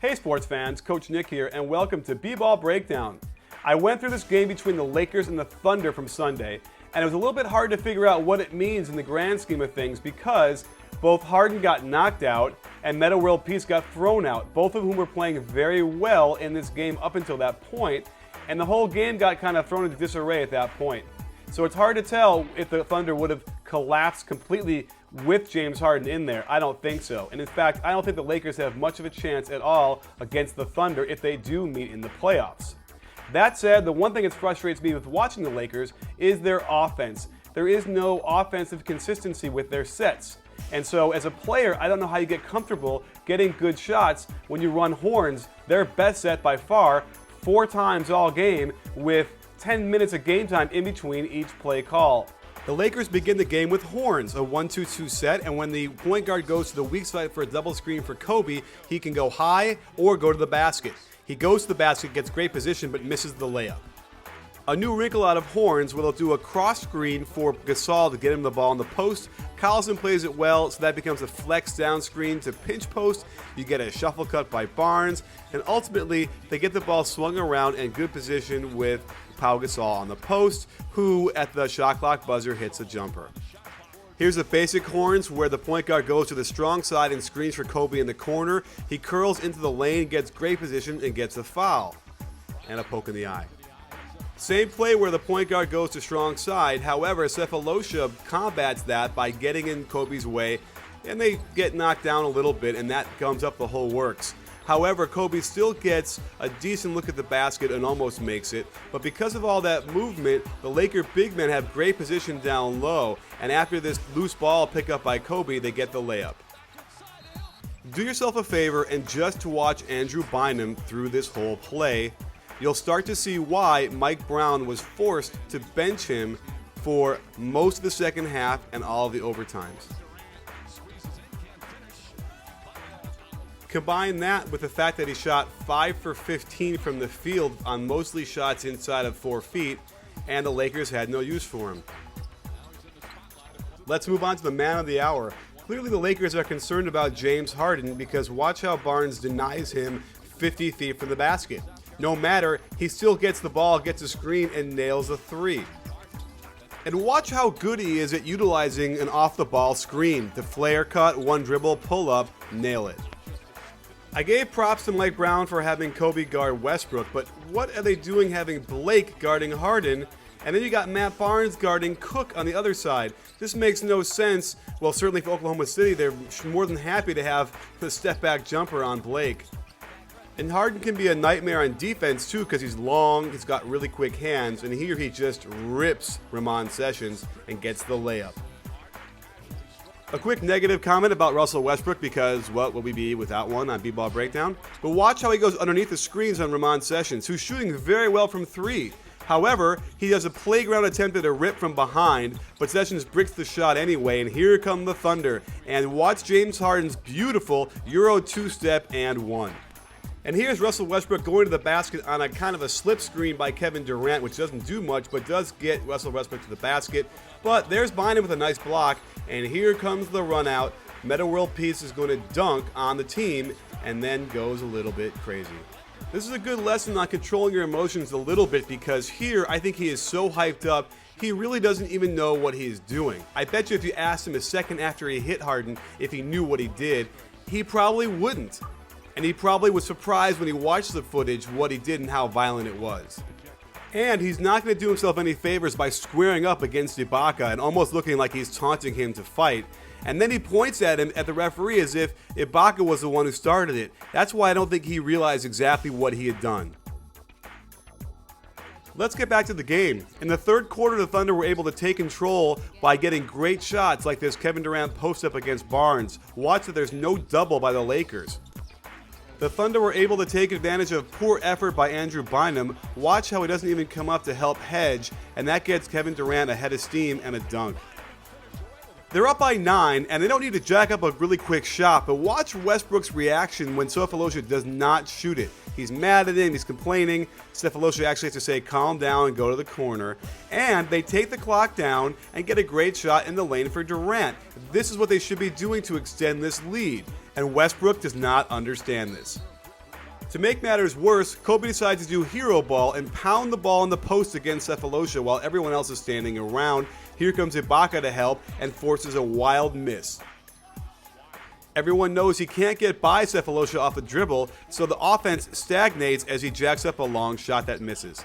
Hey sports fans, Coach Nick here, and welcome to B-Ball Breakdown. I went through this game between the Lakers and the Thunder from Sunday, and it was a little bit hard to figure out what it means in the grand scheme of things because both Harden got knocked out and Metta World Peace got thrown out, both of whom were playing very well in this game up until that point, and the whole game got kind of thrown into disarray at that point. So it's hard to tell if the Thunder would have collapsed completely with James Harden in there. I don't think so. And in fact, I don't think the Lakers have much of a chance at all against the Thunder if they do meet in the playoffs. That said, the one thing that frustrates me with watching the Lakers is their offense. There is no offensive consistency with their sets. And so as a player, I don't know how you get comfortable getting good shots when you run horns, their best set by far, 4 times all game with 10 minutes of game time in between each play call. The Lakers begin the game with horns, a 1-2-2 set, and when the point guard goes to the weak side for a double screen for Kobe, he can go high or go to the basket. He goes to the basket, gets great position, but misses the layup. A new wrinkle out of horns where they'll do a cross screen for Gasol to get him the ball in the post. Collison plays it well, so that becomes a flex down screen to pinch post. You get a shuffle cut by Barnes, and ultimately they get the ball swung around in good position with Pau Gasol on the post, who at the shot clock buzzer hits a jumper. Here's the basic horns where the point guard goes to the strong side and screens for Kobe in the corner. He curls into the lane, gets great position, and gets a foul. And a poke in the eye. Same play where the point guard goes to strong side. However, Sefolosha combats that by getting in Kobe's way, and they get knocked down a little bit, and that gums up the whole works. However, Kobe still gets a decent look at the basket and almost makes it, but because of all that movement, the Laker big men have great position down low, and after this loose ball pickup by Kobe, they get the layup. Do yourself a favor and just to watch Andrew Bynum through this whole play. You'll start to see why Mike Brown was forced to bench him for most of the second half and all of the overtimes. Combine that with the fact that he shot 5 for 15 from the field on mostly shots inside of 4 feet, and the Lakers had no use for him. Let's move on to the man of the hour. Clearly the Lakers are concerned about James Harden because watch how Barnes denies him 50 feet from the basket. No matter, he still gets the ball, gets a screen, and nails a 3. And watch how good he is at utilizing an off-the-ball screen. The flare cut, one dribble, pull up, nail it. I gave props to Mike Brown for having Kobe guard Westbrook, but what are they doing having Blake guarding Harden? And then you got Matt Barnes guarding Cook on the other side. This makes no sense. Well, certainly for Oklahoma City, they're more than happy to have the step-back jumper on Blake. And Harden can be a nightmare on defense too because he's long, he's got really quick hands, and here he just rips Ramon Sessions and gets the layup. A quick negative comment about Russell Westbrook because what would we be without one on B-Ball Breakdown? But watch how he goes underneath the screens on Ramon Sessions, who's shooting very well from 3. However, he does a playground attempt at a rip from behind, but Sessions bricks the shot anyway, and here come the Thunder. And watch James Harden's beautiful Euro 2-step and 1. And here's Russell Westbrook going to the basket on a kind of a slip screen by Kevin Durant, which doesn't do much, but does get Russell Westbrook to the basket. But there's Bynum with a nice block, and here comes the run out. Metta World Peace is going to dunk on the team, and then goes a little bit crazy. This is a good lesson on controlling your emotions a little bit, because here I think he is so hyped up, he really doesn't even know what he is doing. I bet you if you asked him a second after he hit Harden if he knew what he did, he probably wouldn't. And he probably was surprised when he watched the footage what he did and how violent it was. And he's not going to do himself any favors by squaring up against Ibaka and almost looking like he's taunting him to fight. And then he points at him, at the referee, as if Ibaka was the one who started it. That's why I don't think he realized exactly what he had done. Let's get back to the game. In the third quarter, the Thunder were able to take control by getting great shots like this Kevin Durant post-up against Barnes. Watch that there's no double by the Lakers. The Thunder were able to take advantage of poor effort by Andrew Bynum. Watch how he doesn't even come up to help hedge, and that gets Kevin Durant a head of steam and a dunk. They're up by 9, and they don't need to jack up a really quick shot, but watch Westbrook's reaction when Sefolosha does not shoot it. He's mad at him, he's complaining. Sefolosha actually has to say calm down and go to the corner. And they take the clock down and get a great shot in the lane for Durant. This is what they should be doing to extend this lead. And Westbrook does not understand this. To make matters worse, Kobe decides to do hero ball and pound the ball in the post against Sefolosha while everyone else is standing around. Here comes Ibaka to help and forces a wild miss. Everyone knows he can't get by Sefolosha off the dribble, so the offense stagnates as he jacks up a long shot that misses.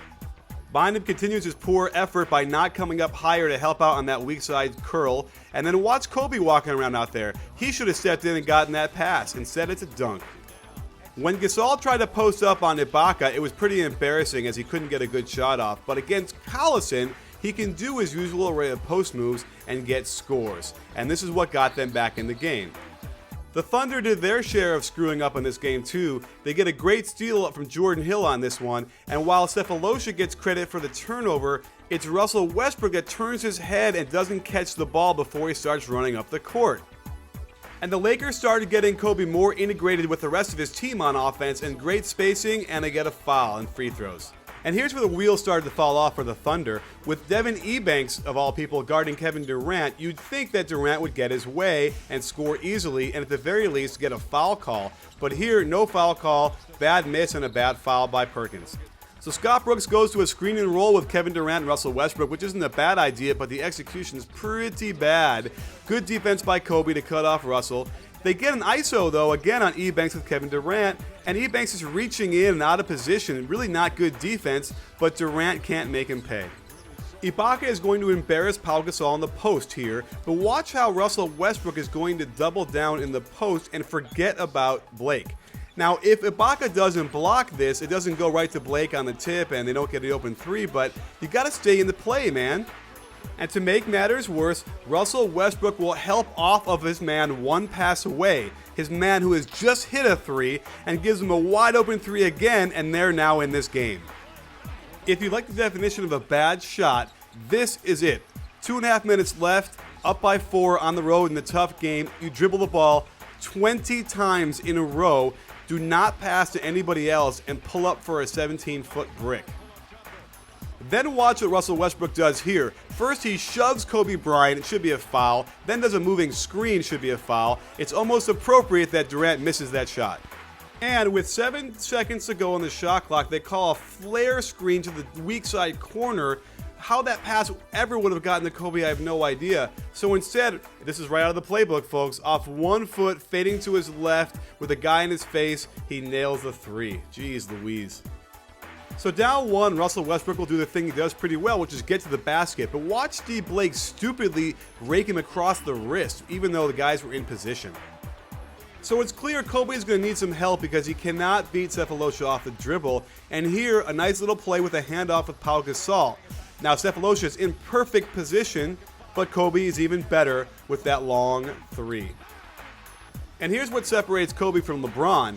Bynum continues his poor effort by not coming up higher to help out on that weak side curl, and then watch Kobe walking around out there. He should have stepped in and gotten that pass. Instead, it's a dunk. When Gasol tried to post up on Ibaka, it was pretty embarrassing as he couldn't get a good shot off, but against Collison, he can do his usual array of post moves and get scores, and this is what got them back in the game. The Thunder did their share of screwing up in this game too. They get a great steal from Jordan Hill on this one, and while Sefolosha gets credit for the turnover, it's Russell Westbrook that turns his head and doesn't catch the ball before he starts running up the court. And the Lakers started getting Kobe more integrated with the rest of his team on offense and great spacing, and they get a foul and free throws. And here's where the wheels started to fall off for the Thunder. With Devin Ebanks, of all people, guarding Kevin Durant, you'd think that Durant would get his way and score easily, and at the very least get a foul call. But here, no foul call, bad miss, and a bad foul by Perkins. So Scott Brooks goes to a screen and roll with Kevin Durant and Russell Westbrook, which isn't a bad idea, but the execution's pretty bad. Good defense by Kobe to cut off Russell. They get an ISO, though, again on Ebanks with Kevin Durant, and Ebanks is reaching in and out of position. Really not good defense, but Durant can't make him pay. Ibaka is going to embarrass Pau Gasol in the post here, but watch how Russell Westbrook is going to double down in the post and forget about Blake. Now, if Ibaka doesn't block this, it doesn't go right to Blake on the tip and they don't get the open three, but you got to stay in the play, man. And to make matters worse, Russell Westbrook will help off of his man one pass away, his man who has just hit a three, and gives him a wide open three again, and they're now in this game. If you like the definition of a bad shot, this is it. 2.5 minutes left, up by 4 on the road in a tough game. You dribble the ball 20 times in a row, do not pass to anybody else, and pull up for a 17-foot brick. Then watch what Russell Westbrook does here. First, he shoves Kobe Bryant, it should be a foul. Then does a moving screen, should be a foul. It's almost appropriate that Durant misses that shot. And with 7 seconds to go on the shot clock, they call a flare screen to the weak side corner. How that pass ever would have gotten to Kobe, I have no idea. So instead, this is right out of the playbook, folks. Off 1 foot, fading to his left with a guy in his face, he nails the three. Jeez Louise. So down 1, Russell Westbrook will do the thing he does pretty well, which is get to the basket. But watch Steve Blake stupidly rake him across the wrist, even though the guys were in position. So it's clear Kobe is going to need some help because he cannot beat Sefolosha off the dribble. And here, a nice little play with a handoff with Pau Gasol. Now Sefolosha is in perfect position, but Kobe is even better with that long three. And here's what separates Kobe from LeBron.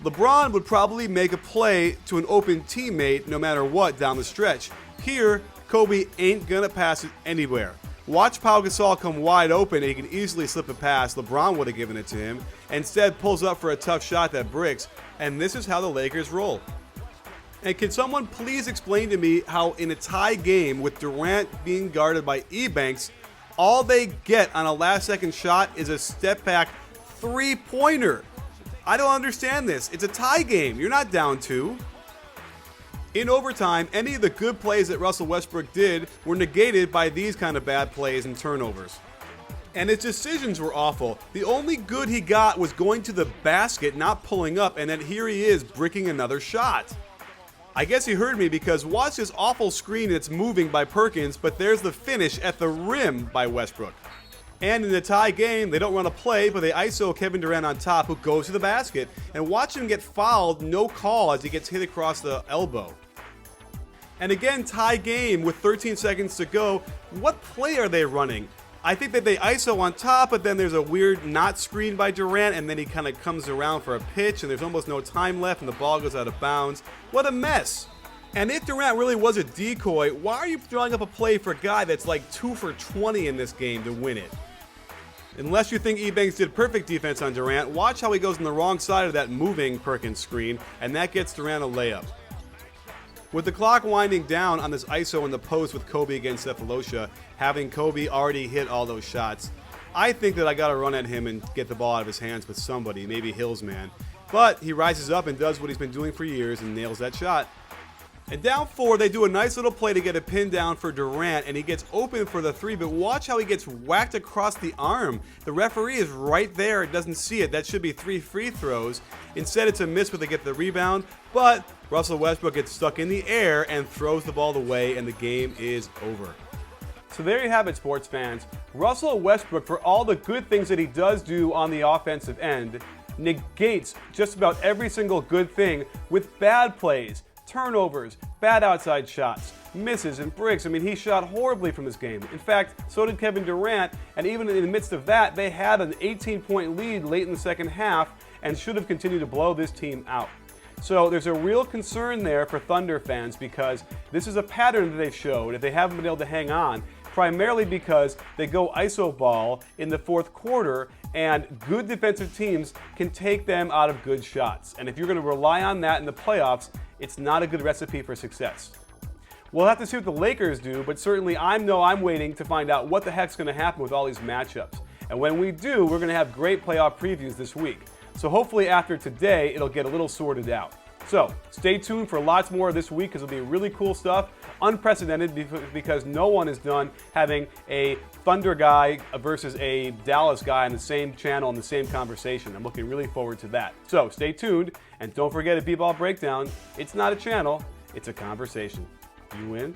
LeBron would probably make a play to an open teammate no matter what down the stretch. Here, Kobe ain't gonna pass it anywhere. Watch Pau Gasol come wide open and he can easily slip a pass. LeBron would have given it to him. Instead, pulls up for a tough shot that bricks, and this is how the Lakers roll. And can someone please explain to me how in a tie game with Durant being guarded by Ebanks, all they get on a last-second shot is a step-back three-pointer? I don't understand this. It's a tie game. You're not down 2. In overtime, any of the good plays that Russell Westbrook did were negated by these kind of bad plays and turnovers. And his decisions were awful. The only good he got was going to the basket, not pulling up, and then here he is bricking another shot. I guess he heard me because watch this awful screen that's moving by Perkins, but there's the finish at the rim by Westbrook. And in the tie game, they don't run a play, but they ISO Kevin Durant on top, who goes to the basket. And watch him get fouled, no call, as he gets hit across the elbow. And again, tie game with 13 seconds to go. What play are they running? I think that they ISO on top, but then there's a weird not screen by Durant, and then he kind of comes around for a pitch, and there's almost no time left, and the ball goes out of bounds. What a mess. And if Durant really was a decoy, why are you throwing up a play for a guy that's like 2 for 20 in this game to win it? Unless you think Ebanks did perfect defense on Durant, watch how he goes on the wrong side of that moving Perkins screen, and that gets Durant a layup. With the clock winding down on this ISO in the post with Kobe against Sefolosha, having Kobe already hit all those shots, I think that I got to run at him and get the ball out of his hands with somebody, maybe Hill's man. But he rises up and does what he's been doing for years and nails that shot. And down 4, they do a nice little play to get a pin down for Durant, and he gets open for the 3, but watch how he gets whacked across the arm. The referee is right there, doesn't see it. That should be 3 free throws. Instead, it's a miss, but they get the rebound, but Russell Westbrook gets stuck in the air and throws the ball away, and the game is over. So there you have it, sports fans. Russell Westbrook, for all the good things that he does do on the offensive end, negates just about every single good thing with bad plays, turnovers, bad outside shots, misses, and breaks. I mean, he shot horribly from this game. In fact, so did Kevin Durant, and even in the midst of that, they had an 18-point lead late in the second half and should have continued to blow this team out. So there's a real concern there for Thunder fans because this is a pattern that they've showed if they haven't been able to hang on, primarily because they go iso ball in the fourth quarter and good defensive teams can take them out of good shots. And if you're going to rely on that in the playoffs, it's not a good recipe for success. We'll have to see what the Lakers do, but certainly I'm waiting to find out what the heck's going to happen with all these matchups. And when we do, we're going to have great playoff previews this week. So hopefully after today, it'll get a little sorted out. So stay tuned for lots more this week because it'll be really cool stuff, unprecedented because no one is done having a Thunder guy versus a Dallas guy on the same channel in the same conversation. I'm looking really forward to that. So stay tuned and don't forget at B-Ball Breakdown, it's not a channel, it's a conversation. You win.